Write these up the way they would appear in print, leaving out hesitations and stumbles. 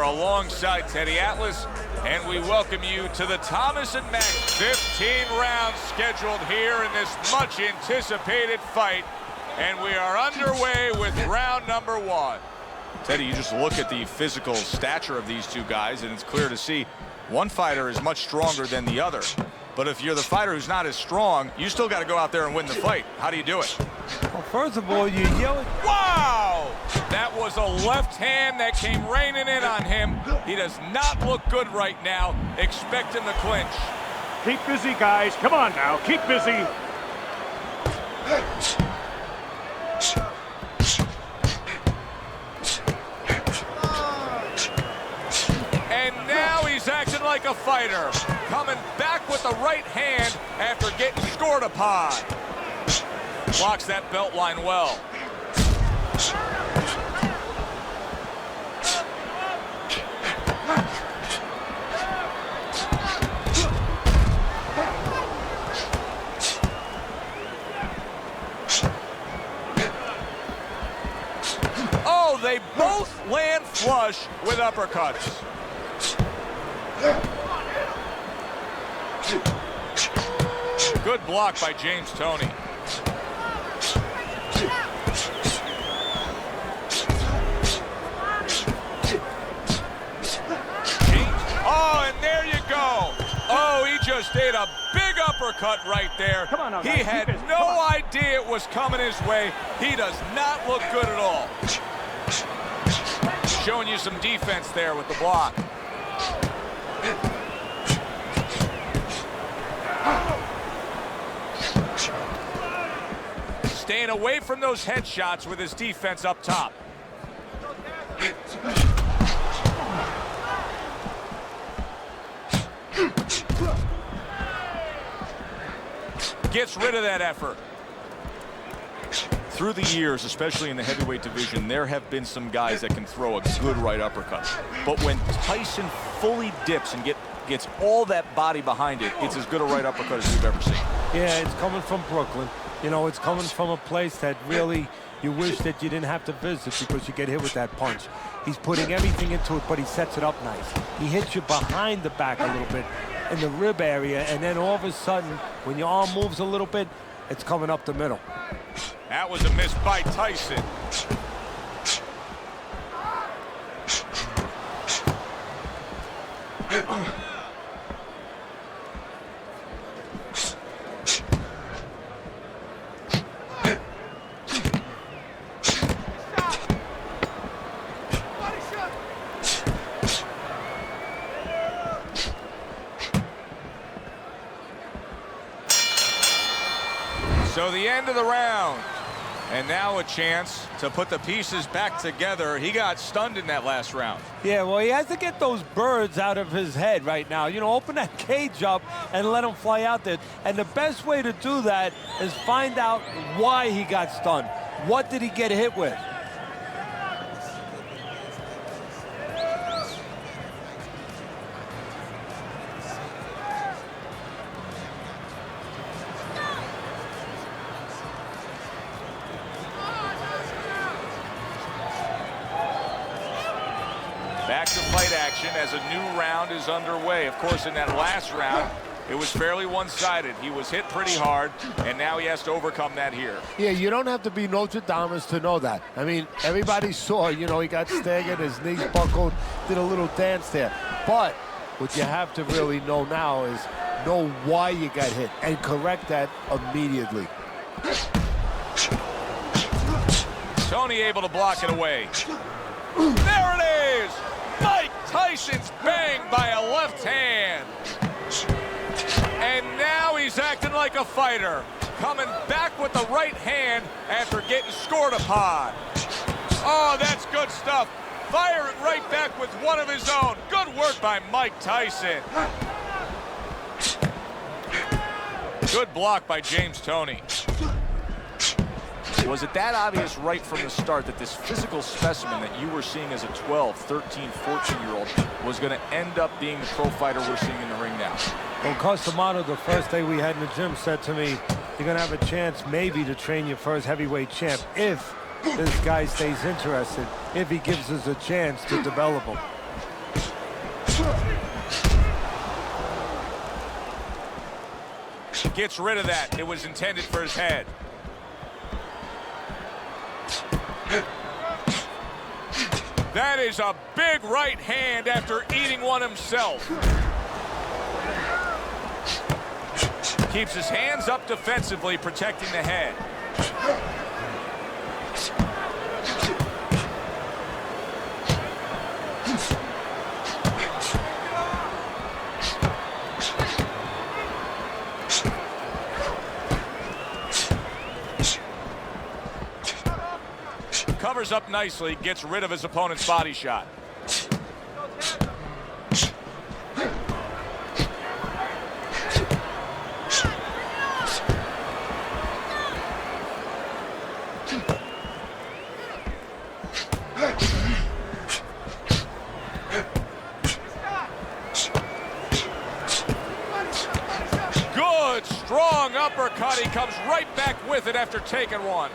alongside Teddy Atlas, and we welcome you to the Thomas and Mack 15 rounds scheduled here in this much anticipated fight. And we are underway with round number 1. Teddy, you just look at the physical stature of these two guys, and it's clear to see one fighter is much stronger than the other. But if you're the fighter who's not as strong, you still got to go out there and win the fight. How do you do it? Well, first of all, you yell it. Wow! That was a left hand that came raining in on him. He does not look good right now. Expect him to clinch. Keep busy, guys. Come on now. Keep busy. And now he's acting like a fighter. Coming back with the right hand after getting scored upon. Blocks that belt line well. Oh, they both land flush with uppercuts. Good block by James Toney. Oh, and there you go. Oh, he just ate a big uppercut right there. Come on now, he guys. had no idea it was coming his way. He does not look good at all. Showing you some defense there with the block. Staying away from those headshots with his defense up top. Gets rid of that effort. Through the years, especially in the heavyweight division, there have been some guys that can throw a good right uppercut. But when Tyson fully dips and gets all that body behind it, it's as good a right uppercut as we've ever seen. Yeah, it's coming from Brooklyn. You know, it's coming from a place that really you wish that you didn't have to visit because you get hit with that punch. He's putting everything into it, but he sets it up nice. He hits you behind the back a little bit in the rib area, and then all of a sudden, when your arm moves a little bit, it's coming up the middle. That was a miss by Tyson. So the end of the round. And now a chance to put the pieces back together. He got stunned in that last round. Yeah, well, he has to get those birds out of his head right now. You know, open that cage up and let him fly out there. And the best way to do that is find out why he got stunned. What did he get hit with? Back to fight action as a new round is underway. Of course, in that last round, it was fairly one-sided. He was hit pretty hard, and now he has to overcome that here. Yeah, you don't have to be Nostradamus to know that. I mean, everybody saw, you know, he got staggered, his knees buckled, did a little dance there. But what you have to really know now is know why you got hit and correct that immediately. Toney able to block it away. There it is! Mike Tyson's banged by a left hand. And now he's acting like a fighter. Coming back with the right hand after getting scored upon. Oh, that's good stuff. Firing right back with one of his own. Good work by Mike Tyson. Good block by James Toney. Was it that obvious right from the start that this physical specimen that you were seeing as a 12, 13, 14-year-old was going to end up being the pro fighter we're seeing in the ring now? Well, Costamato, the first day we had in the gym, said to me, you're going to have a chance maybe to train your first heavyweight champ if this guy stays interested, if he gives us a chance to develop him. gets rid of that. It was intended for his head. That is a big right hand after eating one himself. Keeps his hands up defensively, protecting the head. Covers up nicely, gets rid of his opponent's body shot. Good, strong uppercut. He comes right back with it after taking one.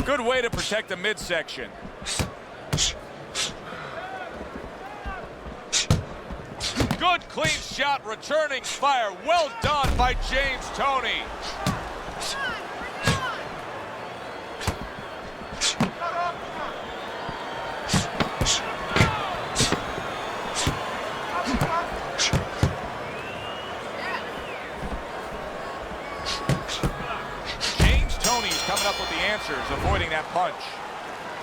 Good way to protect the midsection. Good clean shot, returning fire. Well done by James Toney. Coming up with the answers, avoiding that punch.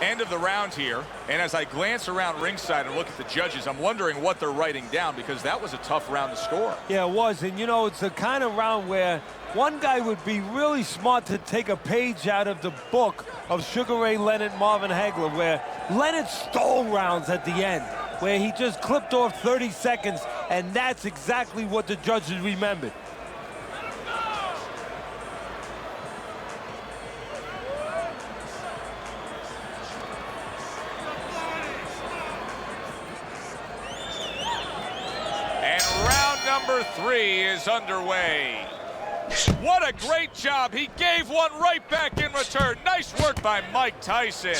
End of the round here, and as I glance around ringside and look at the judges, I'm wondering what they're writing down, because that was a tough round to score. Yeah, it was, and you know, it's the kind of round where one guy would be really smart to take a page out of the book of Sugar Ray Leonard, Marvin Hagler, where Leonard stole rounds at the end, where he just clipped off 30 seconds, and that's exactly what the judges remembered. Number 3 is underway. What a great job. He gave one right back in return. Nice work by Mike Tyson.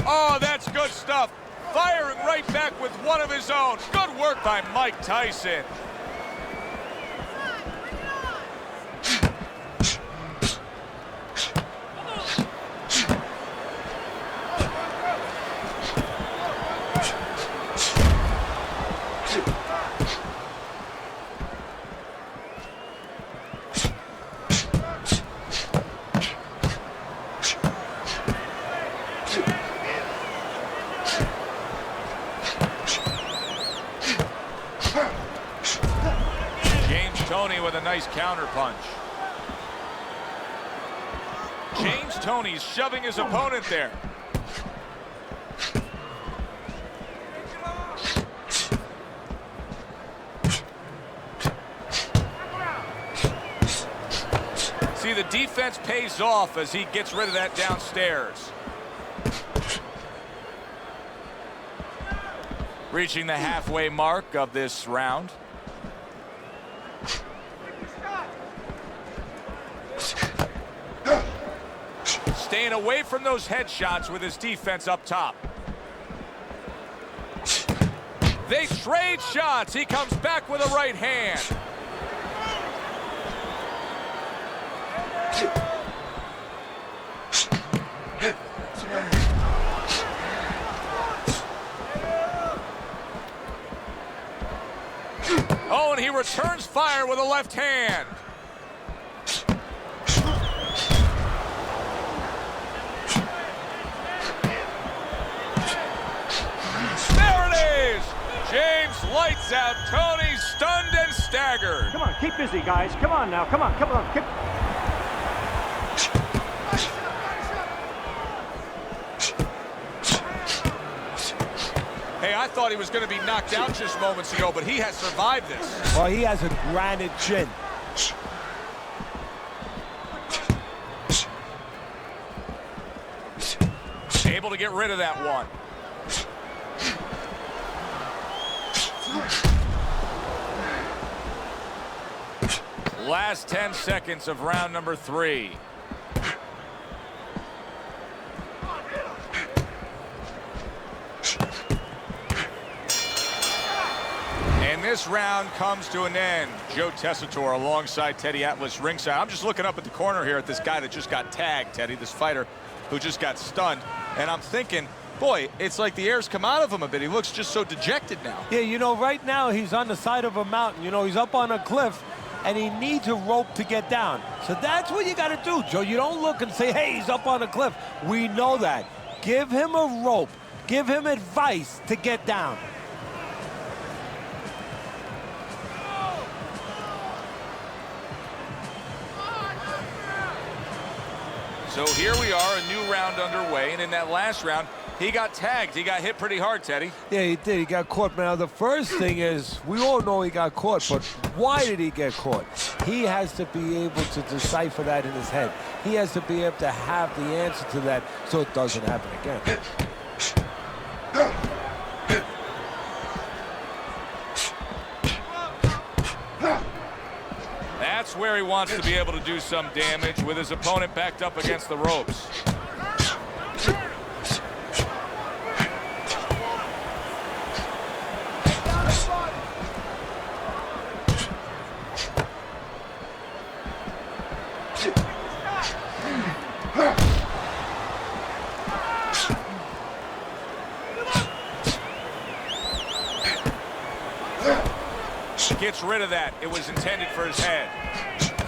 Oh, that's good stuff. Firing right back with one of his own. Good work by Mike Tyson. Toney with a nice counter punch. James Toney's shoving his opponent there. See, the defense pays off as he gets rid of that downstairs. Reaching the halfway mark of this round. Staying away from those headshots with his defense up top. They trade shots. He comes back with a right hand. Oh, and he returns fire with a left hand. James lights out. Toney stunned and staggered. Come on, keep busy, guys. Come on now. Come on, come on. Keep... Hey, I thought he was going to be knocked out just moments ago, but he has survived this. Well, he has a granite chin. able to get rid of that one. Last 10 seconds of round number 3. And this round comes to an end. Joe Tessitore alongside Teddy Atlas ringside. I'm just looking up at the corner here at this guy that just got tagged, Teddy, this fighter who just got stunned. And I'm thinking, boy, it's like the air's come out of him a bit. He looks just so dejected now. Yeah, you know, right now he's on the side of a mountain. You know, he's up on a cliff, and he needs a rope to get down. So that's what you got to do, Joe. You don't look and say, hey, he's up on a cliff. We know that. Give him a rope. Give him advice to get down. So here we are, a new round underway, and in that last round, he got tagged. He got hit pretty hard, Teddy. Yeah, he did. He got caught. Now, the first thing is, we all know he got caught, but why did he get caught? He has to be able to decipher that in his head. He has to be able to have the answer to that so it doesn't happen again. That's where he wants to be able to do some damage with his opponent backed up against the ropes. Gets rid of that. It was intended for his head.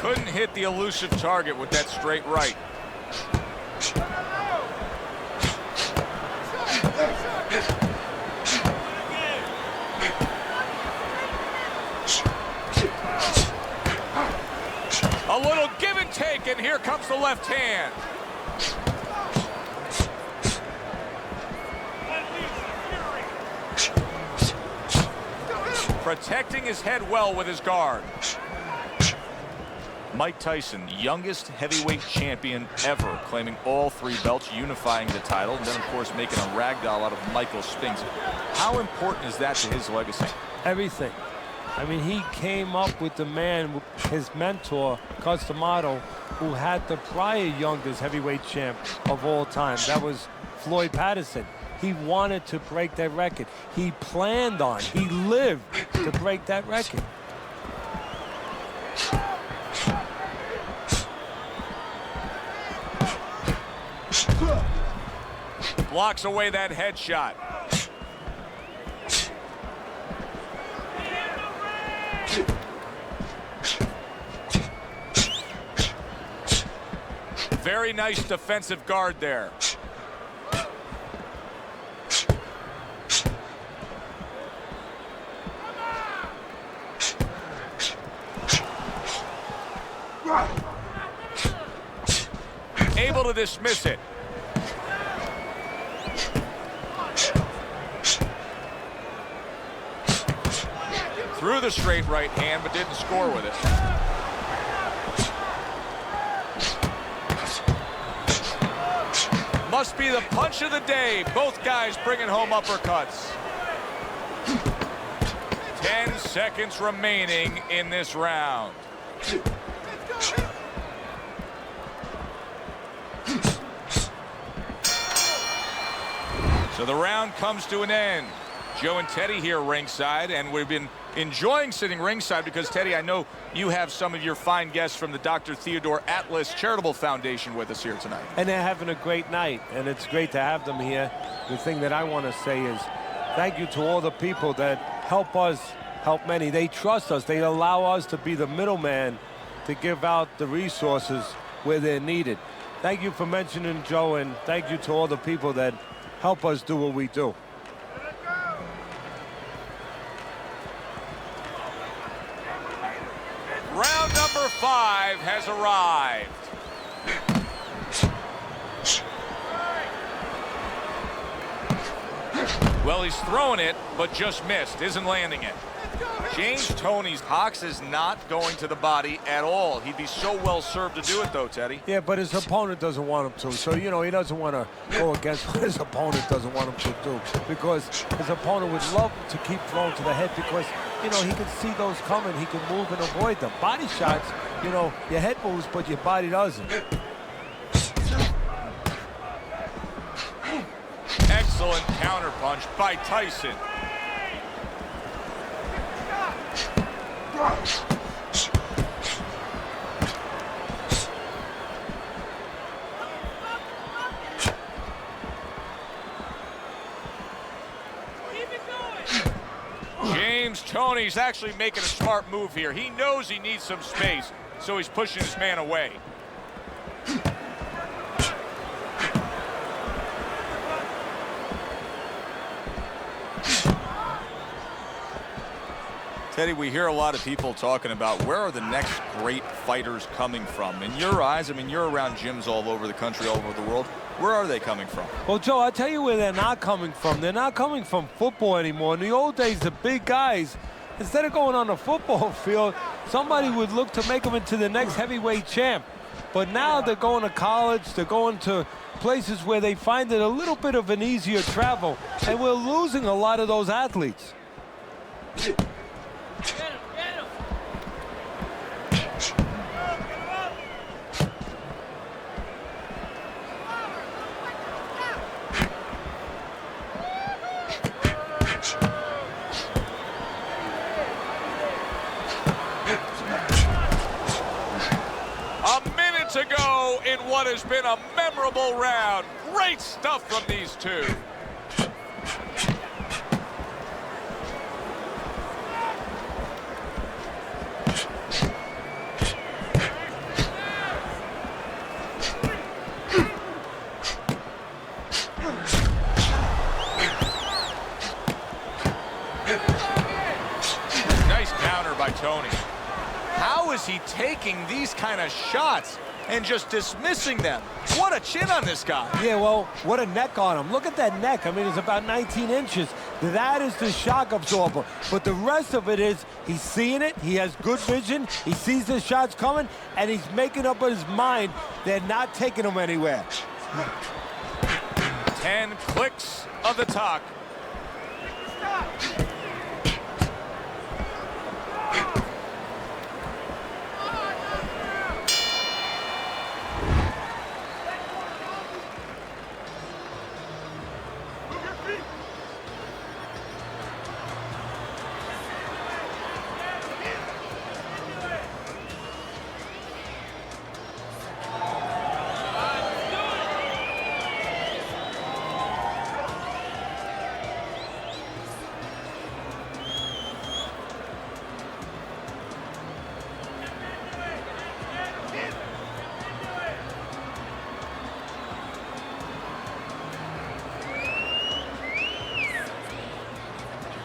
Couldn't hit the elusive target with that straight right. A little give and take, and here comes the left hand. Protecting his head well with his guard. Mike Tyson, youngest heavyweight champion ever, claiming all 3 belts, unifying the title, and then, of course, making a ragdoll out of Michael Spinks. How important is that to his legacy? Everything. I mean, he came up with the man, his mentor, Customato, who had the prior youngest heavyweight champ of all time. That was Floyd Patterson. He wanted to break that record. He planned on, he lived to break that record. Blocks away that headshot. Very nice defensive guard there. Able to dismiss it. Threw the straight right hand, but didn't score with it. Must be the punch of the day. Both guys bringing home uppercuts. 10 seconds remaining in this round. So the round comes to an end. Joe and Teddy here ringside, and we've been enjoying sitting ringside because, Teddy, I know you have some of your fine guests from the Dr. Theodore Atlas Charitable Foundation with us here tonight. And they're having a great night, and it's great to have them here. The thing that I want to say is thank you to all the people that help us help many. They trust us. They allow us to be the middleman to give out the resources where they're needed. Thank you for mentioning Joe, and thank you to all the people that help us do what we do. Round number 5 has arrived. Well, he's throwing it, but just missed. Isn't landing it. James Toney's box is not going to the body at all. He'd be so well served to do it, though, Teddy. Yeah, but his opponent doesn't want him to. So, you know, he doesn't want to go against what his opponent doesn't want him to do, because his opponent would love to keep throwing to the head because, you know, he can see those coming. He can move and avoid them. Body shots, you know, your head moves, but your body doesn't. Excellent counterpunch by Tyson. James Toney's actually making a smart move here. He knows he needs some space, so he's pushing his man away. Teddy, we hear a lot of people talking about where are the next great fighters coming from. In your eyes, I mean, you're around gyms all over the country, all over the world. Where are they coming from? Well, Joe, I'll tell you where they're not coming from. They're not coming from football anymore. In the old days, the big guys, instead of going on the football field, somebody would look to make them into the next heavyweight champ. But now they're going to college, they're going to places where they find it a little bit of an easier travel, and we're losing a lot of those athletes. To go in what has been a memorable round. Great stuff from these two. Nice counter by Toney. How is he taking these kind of shots and just dismissing them? What a chin on this guy. Yeah, well, what a neck on him. Look at that neck. I mean, it's about 19 inches. That is the shock absorber. But the rest of it is he's seeing it. He has good vision. He sees the shots coming, and he's making up in his mind they're not taking him anywhere. 10 clicks of the talk.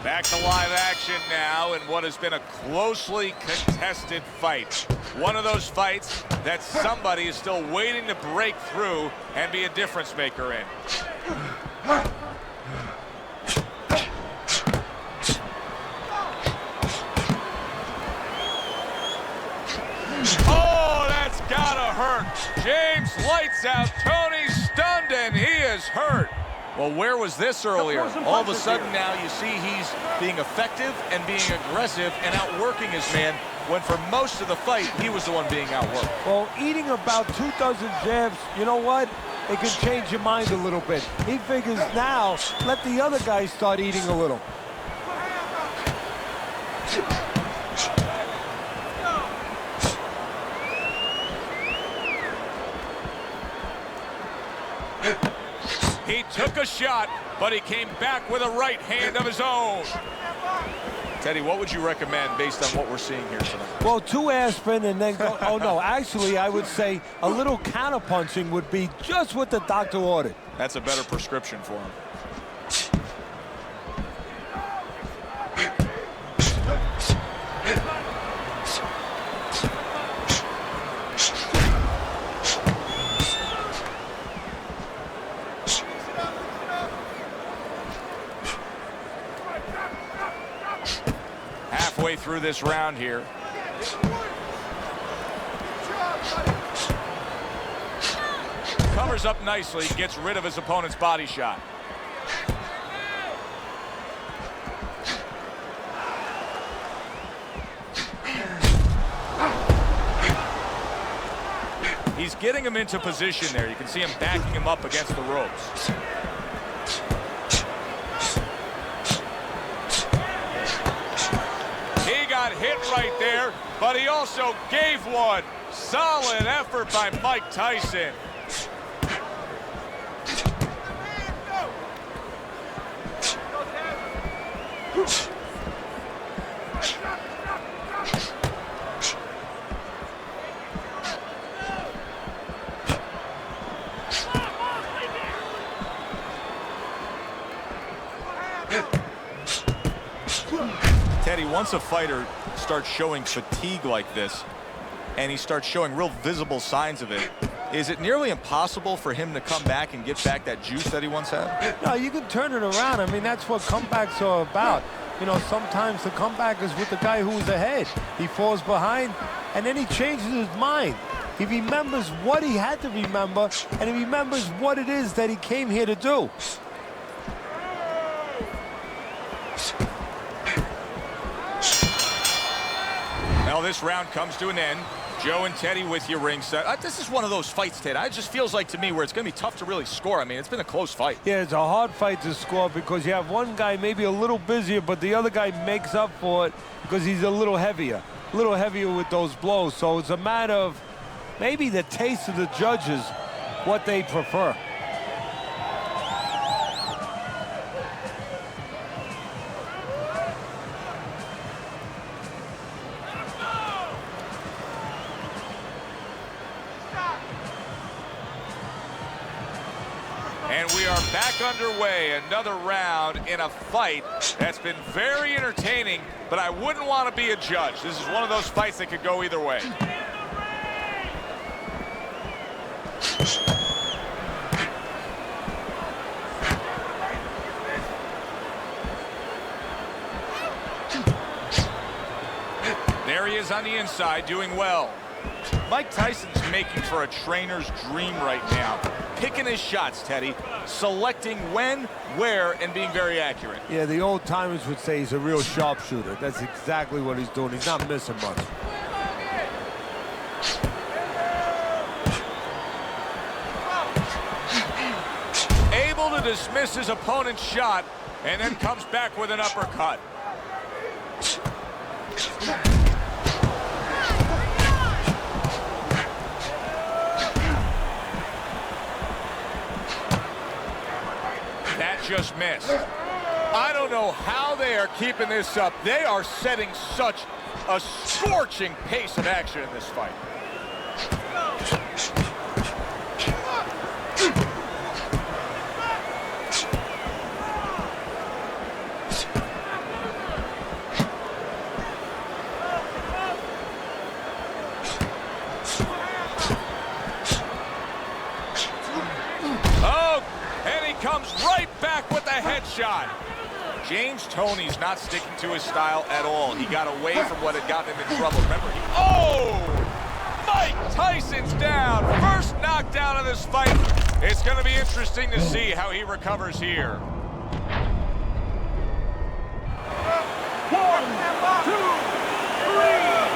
Back to live action now in what has been a closely contested fight. One of those fights that somebody is still waiting to break through and be a difference maker in. Oh, that's gotta hurt. James lights out. Toney's stunned and he is hurt. Well, where was this earlier? All of a sudden now you see he's being effective and being aggressive and outworking his man, when for most of the fight, he was the one being outworked. Well, eating about 2 dozen jabs, you know what? It can change your mind a little bit. He figures now, let the other guys start eating a little. He took a shot, but he came back with a right hand of his own. Teddy, what would you recommend based on what we're seeing here tonight? Well, 2 aspirin and then go, oh no, actually I would say a little counterpunching would be just what the doctor ordered. That's a better prescription for him. through this round here. Covers up nicely, gets rid of his opponent's body shot. He's getting him into position there. You can see him backing him up against the ropes. He got hit right there, but he also gave one. Solid effort by Mike Tyson. Teddy, once a fighter starts showing fatigue like this, and he starts showing real visible signs of it, is it nearly impossible for him to come back and get back that juice that he once had? No, you can turn it around. I mean, that's what comebacks are about. You know, sometimes the comeback is with the guy who's ahead. He falls behind, and then he changes his mind. He remembers what he had to remember, and he remembers what it is that he came here to do. Well, this round comes to an end. Joe and Teddy with you ringside. This is one of those fights, Ted. It just feels like to me where it's going to be tough to really score. I mean, it's been a close fight. Yeah, it's a hard fight to score because you have one guy maybe a little busier, but the other guy makes up for it because he's a little heavier with those blows. So it's a matter of maybe the taste of the judges, what they prefer. And we are back underway, another round in a fight that's been very entertaining, but I wouldn't want to be a judge. This is one of those fights that could go either way. There he is on the inside, doing well. Mike Tyson's making for a trainer's dream right now. Picking his shots, Teddy. Selecting when, where, and being very accurate. Yeah, the old timers would say he's a real sharpshooter. That's exactly what he's doing. He's not missing much. Able to dismiss his opponent's shot, and then comes back with an uppercut. That just missed. I don't know how they are keeping this up. They are setting such a scorching pace of action in this fight. Comes right back with a headshot. James Toney's not sticking to his style at all. He got away from what had gotten him in trouble. Remember, Mike Tyson's down. First knockdown of this fight. It's going to be interesting to see how he recovers here. 1, 2, 3.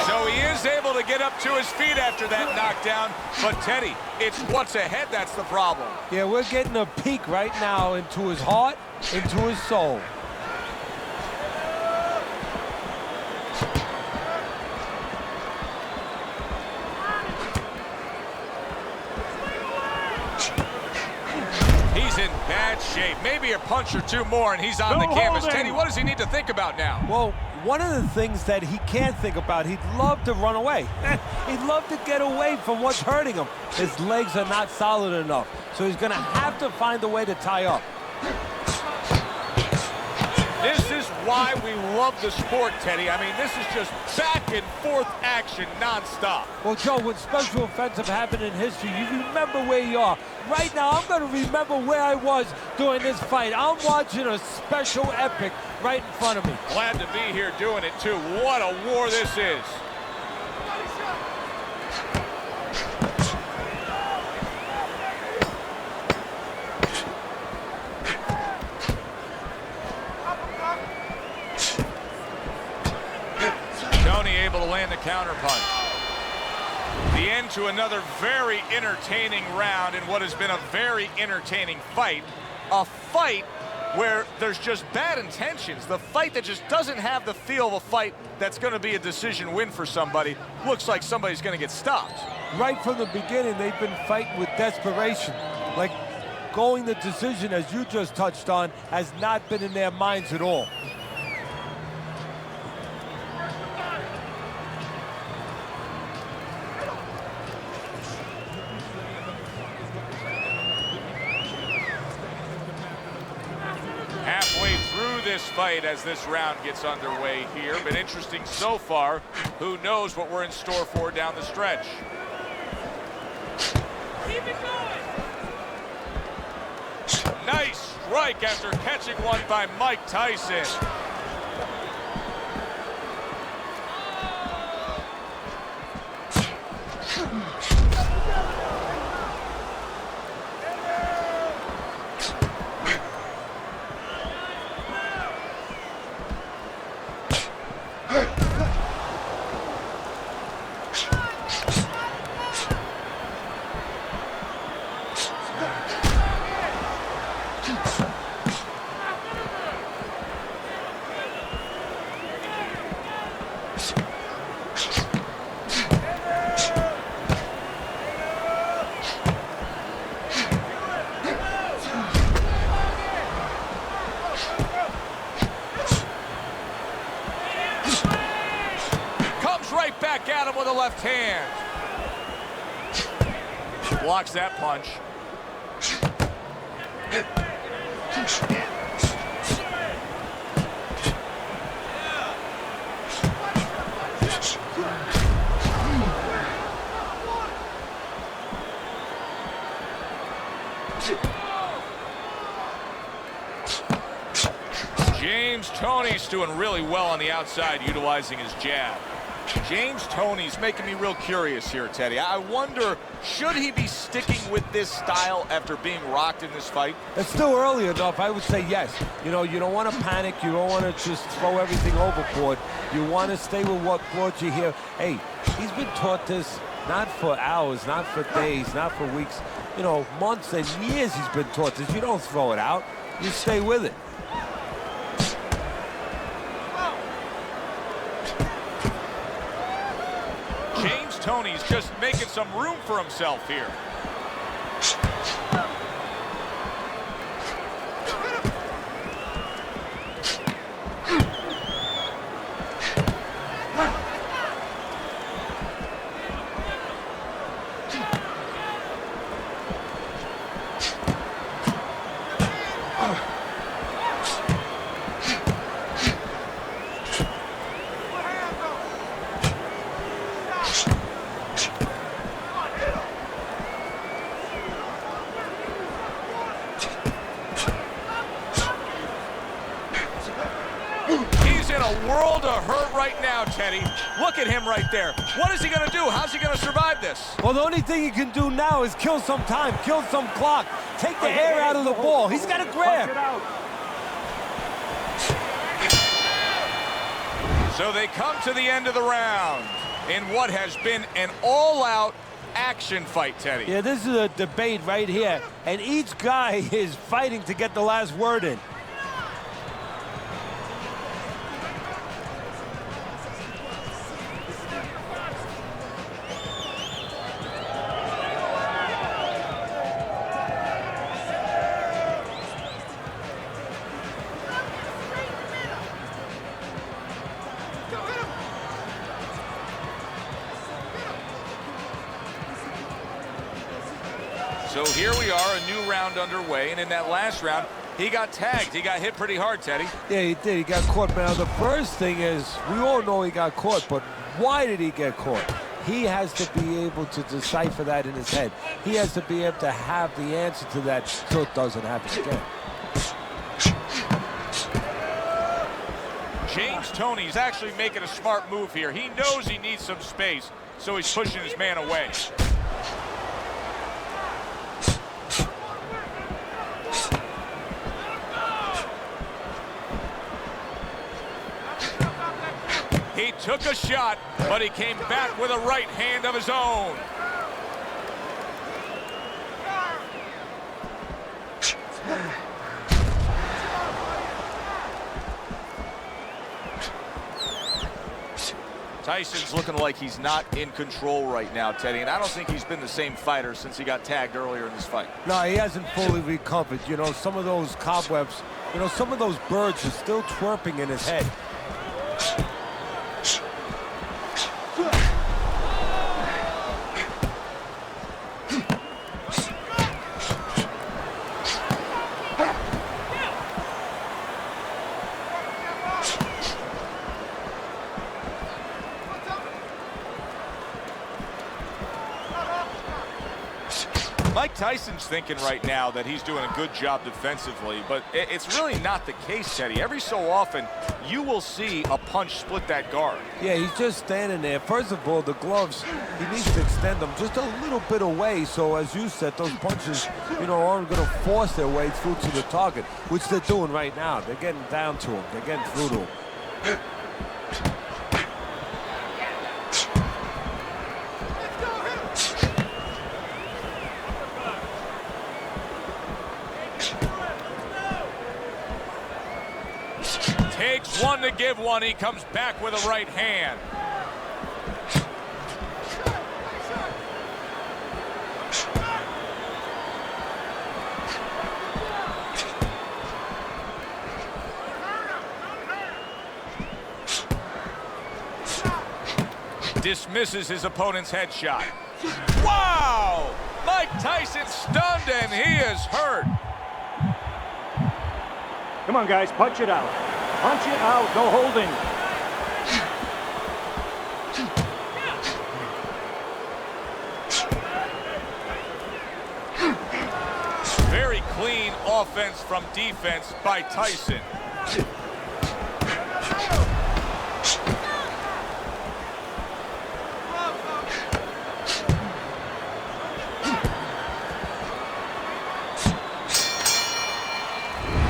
So he is able to get up to his feet after that knockdown. But Teddy, it's what's ahead that's the problem. Yeah, we're getting a peek right now into his heart, into his soul. He's in bad shape. Maybe a punch or two more and he's on the canvas. Teddy, what does he need to think about now? Well, one of the things that he can't think about, he'd love to run away. He'd love to get away from what's hurting him. His legs are not solid enough, so he's going to have to find a way to tie up. This is why we love the sport, Teddy. I mean, this is just back and forth action nonstop. Well, Joe, when special events have happened in history, you remember where you are. Right now, I'm going to remember where I was during this fight. I'm watching a special epic right in front of me. Glad to be here doing it, too. What a war this is. Toney able to land the counter punch. The end to another very entertaining round in what has been a very entertaining fight. A fight where there's just bad intentions. The fight that just doesn't have the feel of a fight that's going to be a decision win for somebody. Looks like somebody's going to get stopped. Right from the beginning, they've been fighting with desperation. Like going the decision, as you just touched on, has not been in their minds at all. Halfway through this fight as this round gets underway here. Been interesting so far. Who knows what we're in store for down the stretch. Keep it going. Nice strike after catching one by Mike Tyson. Right back at him with a left hand. Blocks that punch. James Toney's doing really well on the outside, utilizing his jab. James Toney's making me real curious here, Teddy. I wonder, should he be sticking with this style after being rocked in this fight? It's still early enough. I would say yes. You know, you don't want to panic. You don't want to just throw everything overboard. You want to stay with what brought you here. Hey, he's been taught this not for hours, not for days, not for weeks. You know, months and years he's been taught this. You don't throw it out. You stay with it. James Toney's just making some room for himself here. He's in a world of hurt right now, Teddy. Look at him right there. What is he going to do? How's he going to survive this? Well, the only thing he can do now is kill some time, kill some clock, take the air out of the ball. He's got to grab. So they come to the end of the round in what has been an all-out action fight, Teddy. Yeah, this is a debate right here, and each guy is fighting to get the last word in. So here we are, a new round underway, and in that last round, he got tagged. He got hit pretty hard, Teddy. Yeah, he did. He got caught. Now, the first thing is, we all know he got caught, but why did he get caught? He has to be able to decipher that in his head. He has to be able to have the answer to that so it doesn't happen again. Toney's actually making a smart move here. He knows he needs some space, so he's pushing his man away. He took a shot, but he came back with a right hand of his own. Tyson's looking like he's not in control right now, Teddy, and I don't think he's been the same fighter since he got tagged earlier in this fight. No, he hasn't fully recovered. You know, some of those cobwebs, you know, some of those birds are still chirping in his head. Mike Tyson's thinking right now that he's doing a good job defensively, but it's really not the case, Teddy. Every so often, you will see a punch split that guard. Yeah, he's just standing there. First of all, the gloves, he needs to extend them just a little bit away, so as you said, those punches, you know, aren't going to force their way through to the target, which they're doing right now. They're getting down to him. They're getting through to him. Takes one to give one. He comes back with a right hand. Dismisses his opponent's headshot. Wow! Mike Tyson stunned and he is hurt. Come on, guys, punch it out. Punch it out, no holding. Very clean offense from defense by Tyson.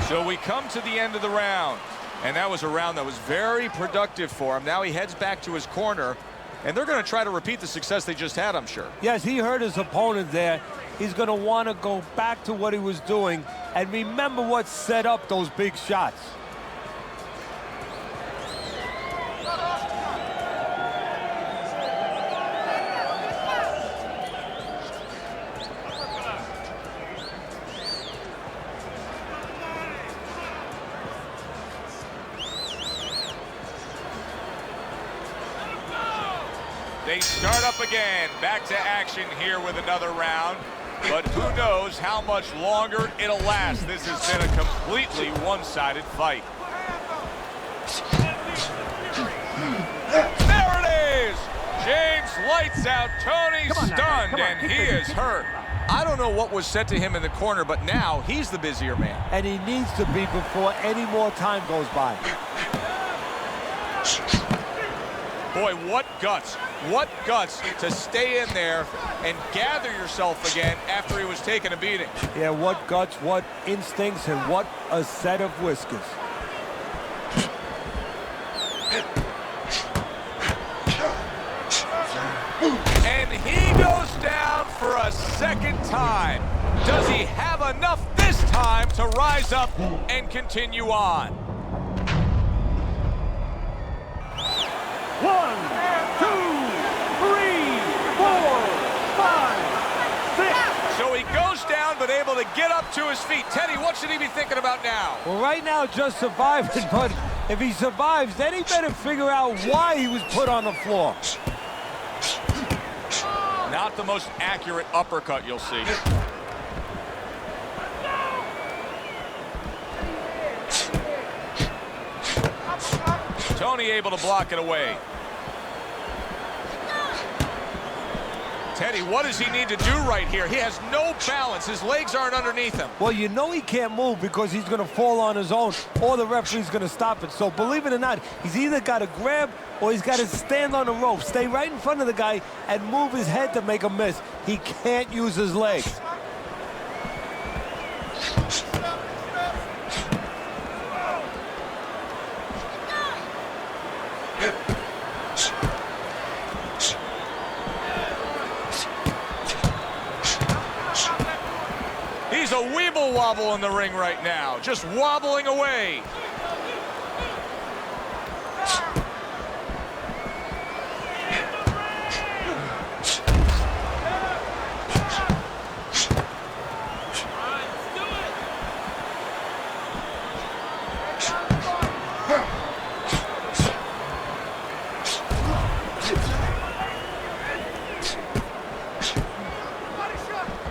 So we come to the end of the round. And that was a round that was very productive for him. Now he heads back to his corner, and they're going to try to repeat the success they just had, I'm sure. Yes, he hurt his opponent there. He's going to want to go back to what he was doing and remember what set up those big shots. They start up again, back to action here with another round. But who knows how much longer it'll last. This has been a completely one-sided fight. There it is! James lights out. Toney stunned, and he is hurt. I don't know what was said to him in the corner, but now he's the busier man. And he needs to be before any more time goes by. Boy, what guts. What guts to stay in there and gather yourself again after he was taking a beating. Yeah, what guts, what instincts, and what a set of whiskers. And he goes down for a second time. Does he have enough this time to rise up and continue on? 1, 2, 3, 4, 5, 6. So he goes down, but able to get up to his feet. Teddy, what should he be thinking about now? Well, right now, just surviving, but if he survives, then he better figure out why he was put on the floor. Not the most accurate uppercut you'll see. Toney able to block it away. Teddy, what does he need to do right here? He has no balance. His legs aren't underneath him. Well, you know he can't move because he's going to fall on his own or the referee's going to stop it. So believe it or not, he's either got to grab or he's got to stand on the rope, stay right in front of the guy and move his head to make a miss. He can't use his legs. He's a weeble wobble in the ring right now, just wobbling away.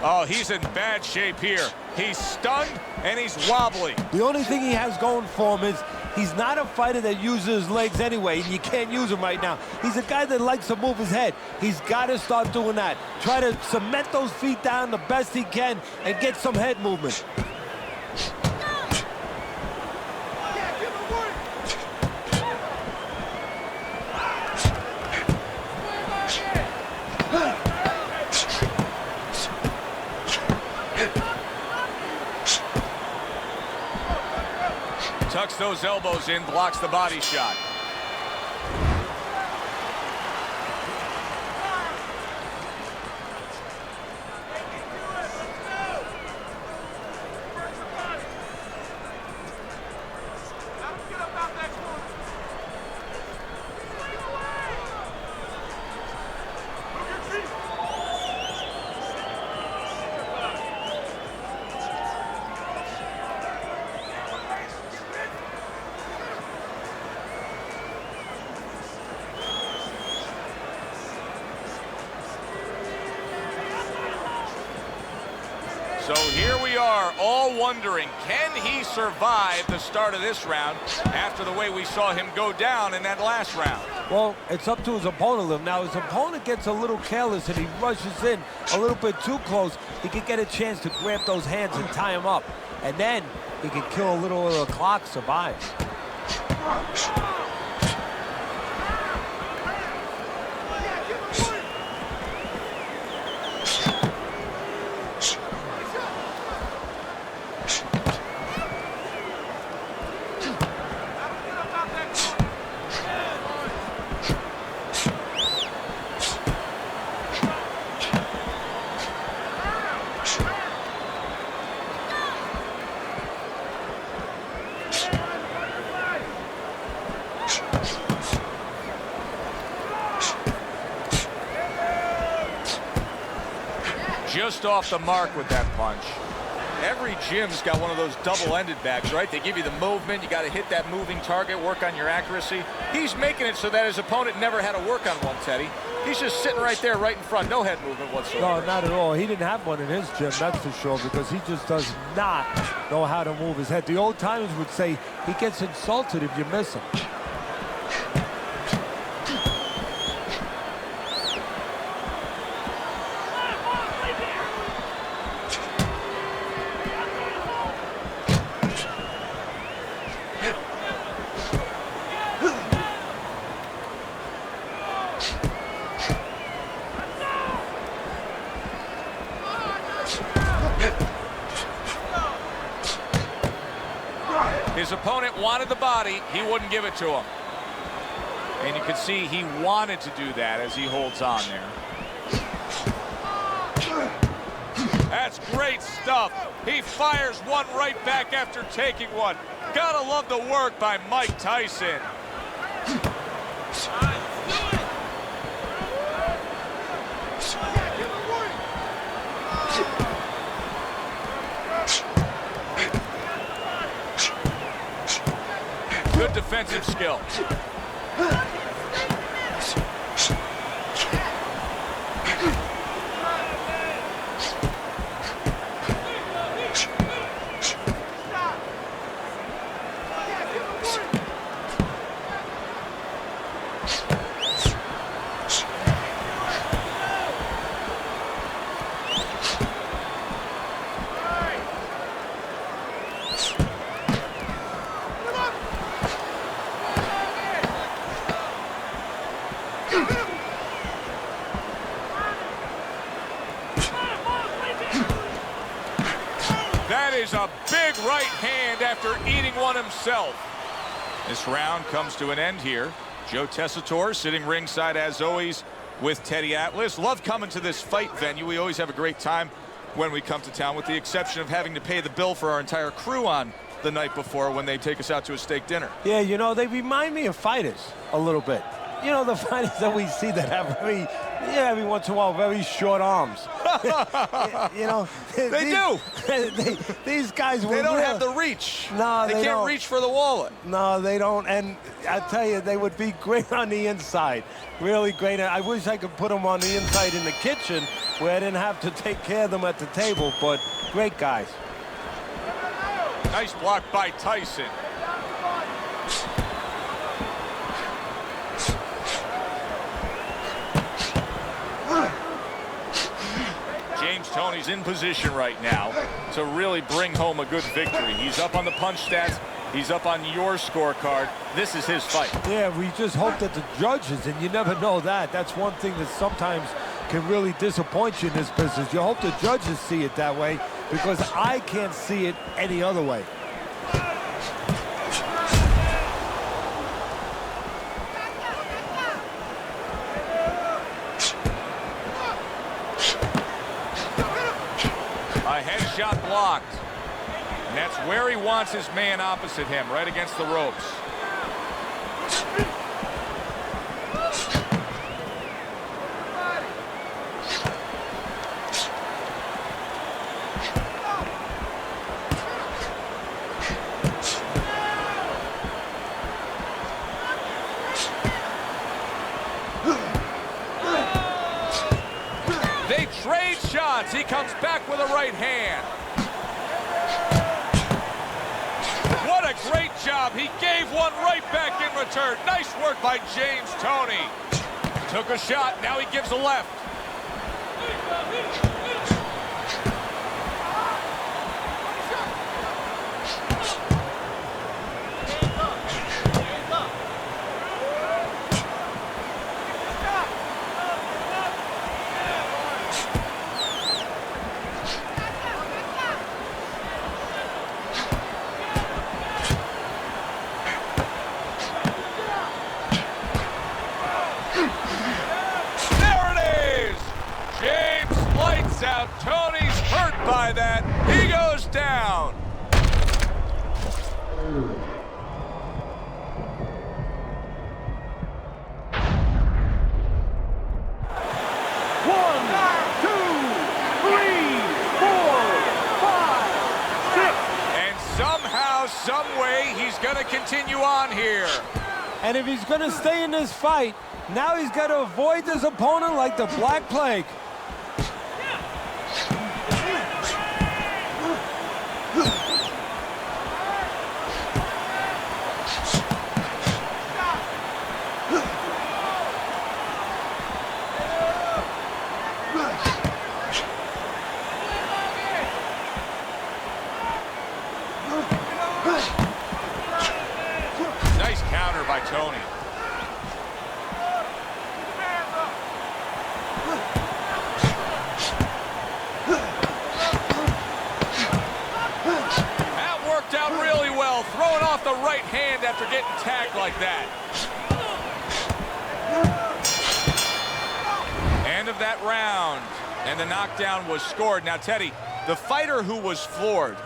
Oh, he's in bad shape here. He's stunned and he's wobbly. The only thing he has going for him is he's not a fighter that uses his legs anyway, and you can't use him right now. He's a guy that likes to move his head. He's got to start doing that. Try to cement those feet down the best he can and get some head movement. Tucks those elbows in, blocks the body shot. So here we are, all wondering, can he survive the start of this round after the way we saw him go down in that last round? Well, it's up to his opponent. Now, his opponent gets a little careless and he rushes in a little bit too close. He could get a chance to grab those hands and tie him up. And then he could kill a little of the clock, survive. Just off the mark with that punch. Every gym's got one of those double-ended bags, right? They give you the movement. You got to hit that moving target, work on your accuracy. He's making it so that his opponent never had to work on one, Teddy. He's just sitting right there, right in front. No head movement whatsoever. No, not at all. He didn't have one in his gym, that's for sure, because he just does not know how to move his head. The old timers would say he gets insulted if you miss him. His opponent wanted the body, he wouldn't give it to him. And you can see he wanted to do that as he holds on there. That's great stuff. He fires one right back after taking one. Gotta love the work by Mike Tyson. Good defensive skill. That is a big right hand after eating one himself. This round comes to an end here. Joe Tessitore sitting ringside as always with Teddy Atlas. Love coming to this fight venue. We always have a great time when we come to town, with the exception of having to pay the bill for our entire crew on the night before when they take us out to a steak dinner. Yeah, you know, they remind me of fighters a little bit. You know, the fighters that we see that have every once in a while, very short arms. You know, these guys. They don't have the reach. No, they can't reach for the wallet. No, they don't. And I tell you, they would be great on the inside. Really great. I wish I could put them on the inside in the kitchen where I didn't have to take care of them at the table. But great guys. Nice block by Tyson. James Toney's in position right now to really bring home a good victory. He's up on the punch stats. He's up on your scorecard. This is his fight. Yeah, we just hope that the judges, and you never know that. That's one thing that sometimes can really disappoint you in this business. You hope the judges see it that way, because I can't see it any other way. A headshot blocked. And that's where he wants his man opposite him, right against the ropes. They trade shots. He comes back with a right hand. What a great job. He gave one right back in return. Nice work by James Toney. Took a shot. Now he gives a left. Out. Tony's hurt by that. He goes down. One, two, three, 4, 5, 6. And somehow, some way, he's going to continue on here. And if he's going to stay in this fight, now he's got to avoid this opponent like the Black Plague. Nice counter by Toney. That worked out really well, throwing off the right hand after getting tagged like that. End of that round, and the knockdown was scored. Now, Teddy, the fighter who was floored,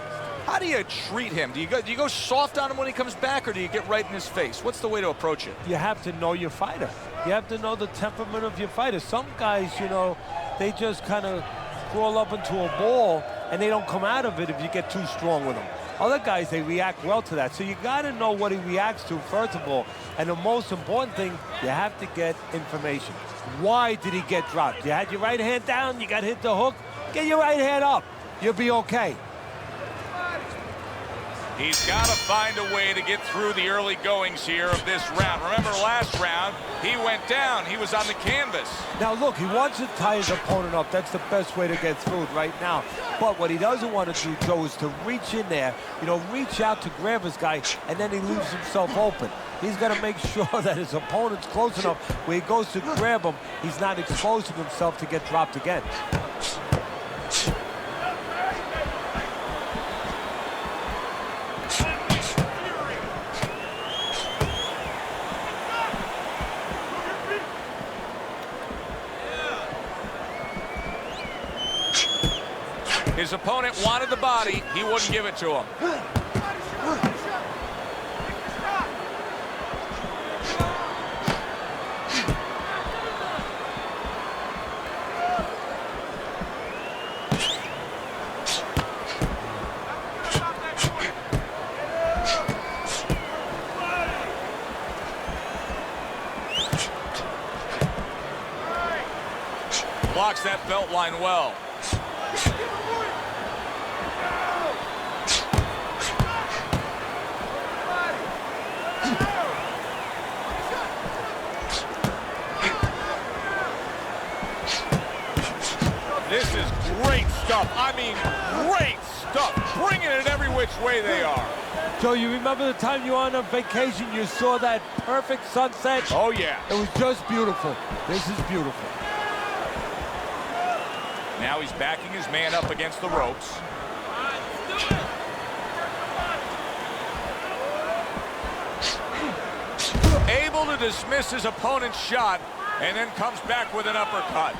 how do you treat him? Do you go soft on him when he comes back, or do you get right in his face? What's the way to approach it? You have to know your fighter. You have to know the temperament of your fighter. Some guys, you know, they just kind of crawl up into a ball and they don't come out of it if you get too strong with them. Other guys, they react well to that. So you got to know what he reacts to, first of all. And the most important thing, you have to get information. Why did he get dropped? You had your right hand down, you got hit the hook, get your right hand up. You'll be okay. He's got to find a way to get through the early goings here of this round. Remember last round, he went down. He was on the canvas. Now, look, he wants to tie his opponent up. That's the best way to get through it right now. But what he doesn't want to do, Joe, is to reach in there, reach out to grab his guy, and then he leaves himself open. He's got to make sure that his opponent's close enough where he goes to grab him, he's not exposing himself to get dropped again. His opponent wanted the body. He wouldn't give it to him. Blocks that belt line well. This is great stuff. I mean, great stuff. Bringing it every which way they are. Joe, you remember the time you were on a vacation, you saw that perfect sunset? Oh, yeah. It was just beautiful. This is beautiful. Now he's backing his man up against the ropes. Able to dismiss his opponent's shot, and then comes back with an uppercut.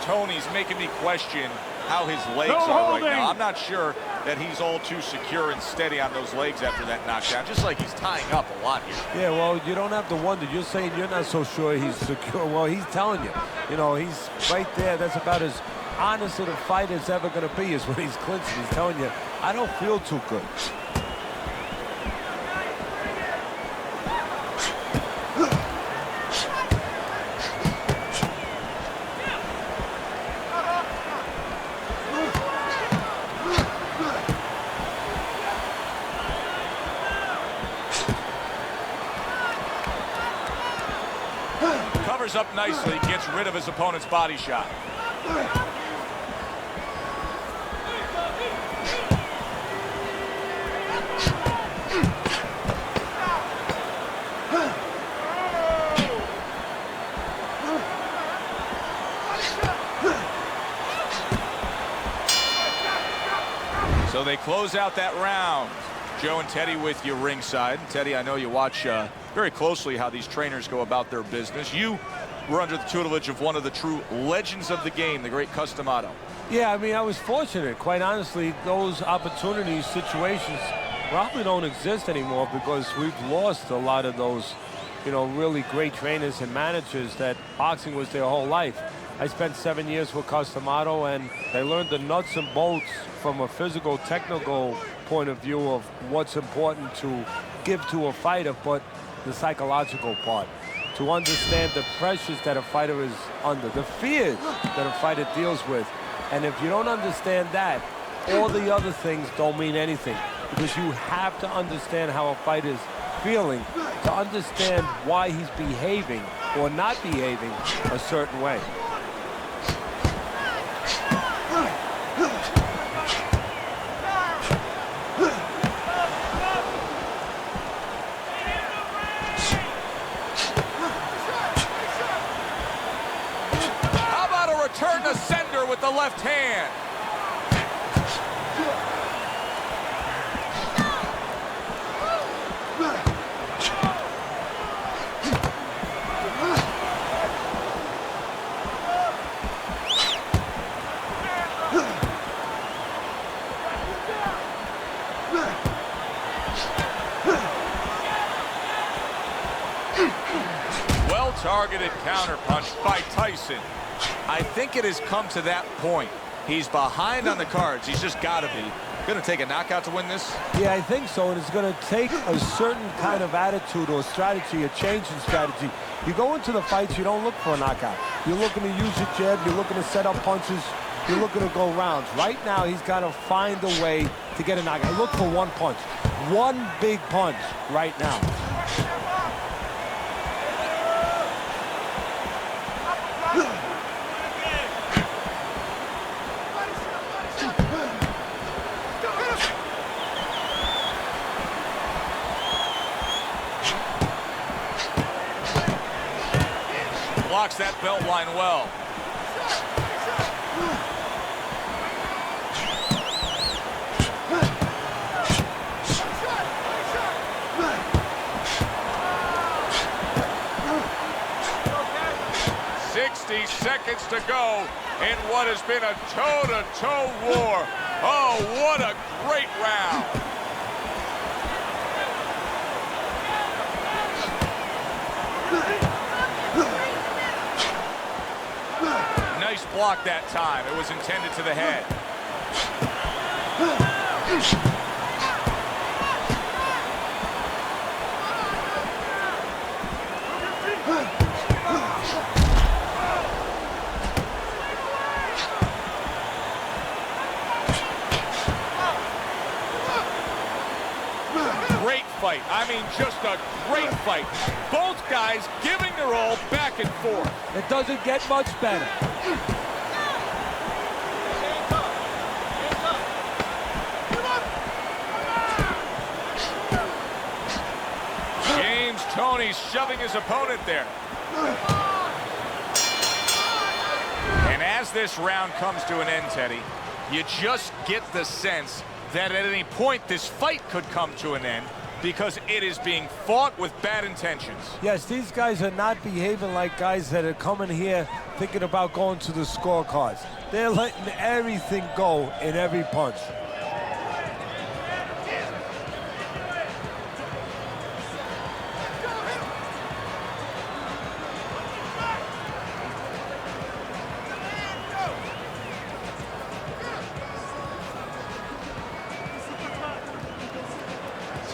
Toney's making me question how his legs are right now. I'm not sure that he's all too secure and steady on those legs after that knockdown, just like he's tying up a lot here. Yeah, well, you don't have to wonder. You're saying you're not so sure he's secure. Well, he's telling you. He's right there. That's about as honest as a fight is ever going to be is when he's clinching. He's telling you, I don't feel too good. Covers up nicely, gets rid of his opponent's body shot. So they close out that round. Joe and Teddy with you ringside. Teddy, I know you watch very closely how these trainers go about their business. You were under the tutelage of one of the true legends of the game, the great Customato. Yeah, I mean, I was fortunate. Quite honestly, those opportunities, situations probably don't exist anymore because we've lost a lot of those, really great trainers and managers that boxing was their whole life. I spent 7 years with Customato, and I learned the nuts and bolts from a physical, technical point of view of what's important to give to a fighter, but the psychological part, to understand the pressures that a fighter is under, the fears that a fighter deals with. And if you don't understand that, all the other things don't mean anything, because you have to understand how a fighter's feeling to understand why he's behaving or not behaving a certain way. Turn the sender with the left hand. Well-targeted counterpunch by Tyson. I think it has come to that point. He's behind on the cards. He's just got to be. Going to take a knockout to win this? Yeah, I think so, and it's going to take a certain kind of attitude or strategy, a change in strategy. You go into the fights, you don't look for a knockout. You're looking to use your jab, you're looking to set up punches, you're looking to go rounds. Right now, he's got to find a way to get a knockout. Look for one punch. One big punch right now. Blocks that belt line well. Seconds to go in what has been a toe-to-toe war. Oh, what a great round. Nice block that time. It was intended to the head. Fight. I mean, just a great fight. Both guys giving their all back and forth. It doesn't get much better. James Toney shoving his opponent there. And as this round comes to an end, Teddy, you just get the sense that at any point this fight could come to an end, because it is being fought with bad intentions. Yes, these guys are not behaving like guys that are coming here thinking about going to the scorecards. They're letting everything go in every punch.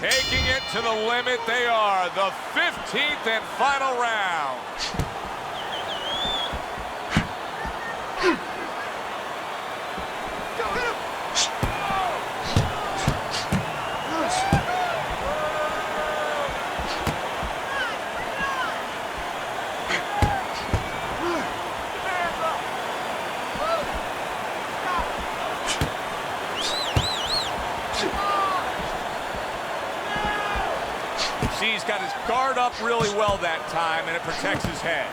Taking it to the limit, they are the 15th and final round. He's got his guard up really well that time, and it protects his head.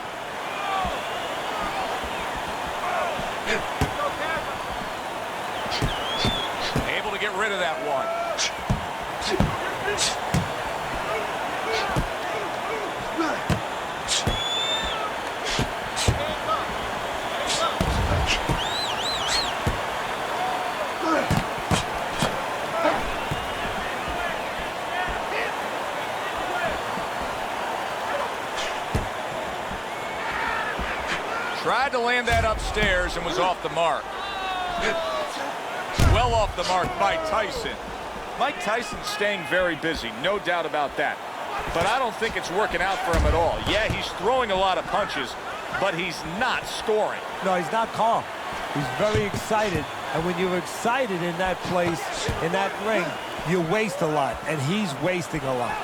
Able to get rid of that one. Tried to land that upstairs and was off the mark. Well off the mark by Tyson. Mike Tyson's staying very busy, no doubt about that. But I don't think it's working out for him at all. Yeah, he's throwing a lot of punches, but he's not scoring. No, he's not calm. He's very excited. And when you're excited in that place, in that ring, you waste a lot. And he's wasting a lot.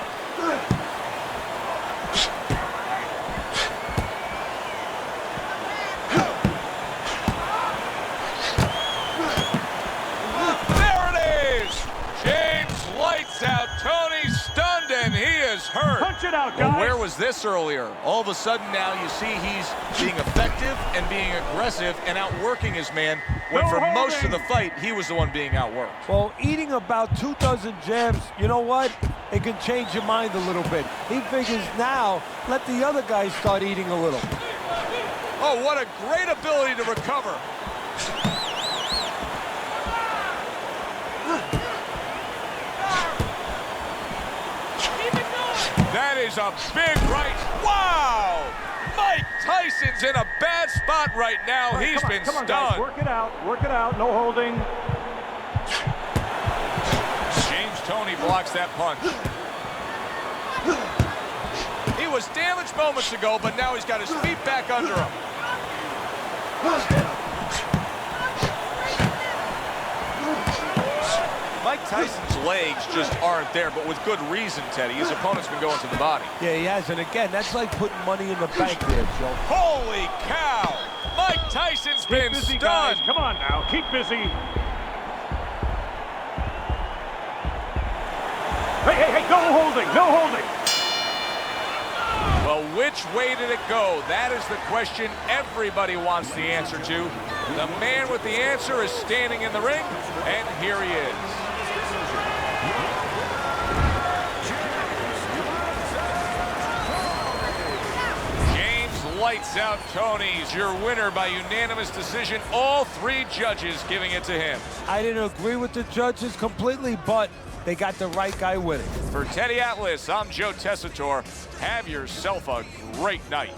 Hurt. Punch it out, guys. Well, where was this earlier? All of a sudden now you see he's being effective and being aggressive and outworking his man, when for most of the fight he was the one being outworked. Well, eating about 2 dozen jabs, you know what? It can change your mind a little bit. He figures now, let the other guys start eating a little. Oh, what a great ability to recover. That is a big right. Wow! Mike Tyson's in a bad spot right now. He's been stunned. Work it out, no holding. Toney blocks that punch. He was damaged moments ago, but now he's got his feet back under him. Mike Tyson's legs just aren't there, but with good reason, Teddy. His opponent's been going to the body. Yeah, he has, and again, that's like putting money in the bank there, Joe. Holy cow! Mike Tyson's been Busy, stunned. guys. Come on now, keep busy. Hey, no holding, no holding. Well, which way did it go? That is the question everybody wants the answer to. The man with the answer is standing in the ring, and here he is. James Lights Out Toney's your winner by unanimous decision. All three judges giving it to him. I didn't agree with the judges completely, but they got the right guy winning. For Teddy Atlas, I'm Joe Tessitore. Have yourself a great night.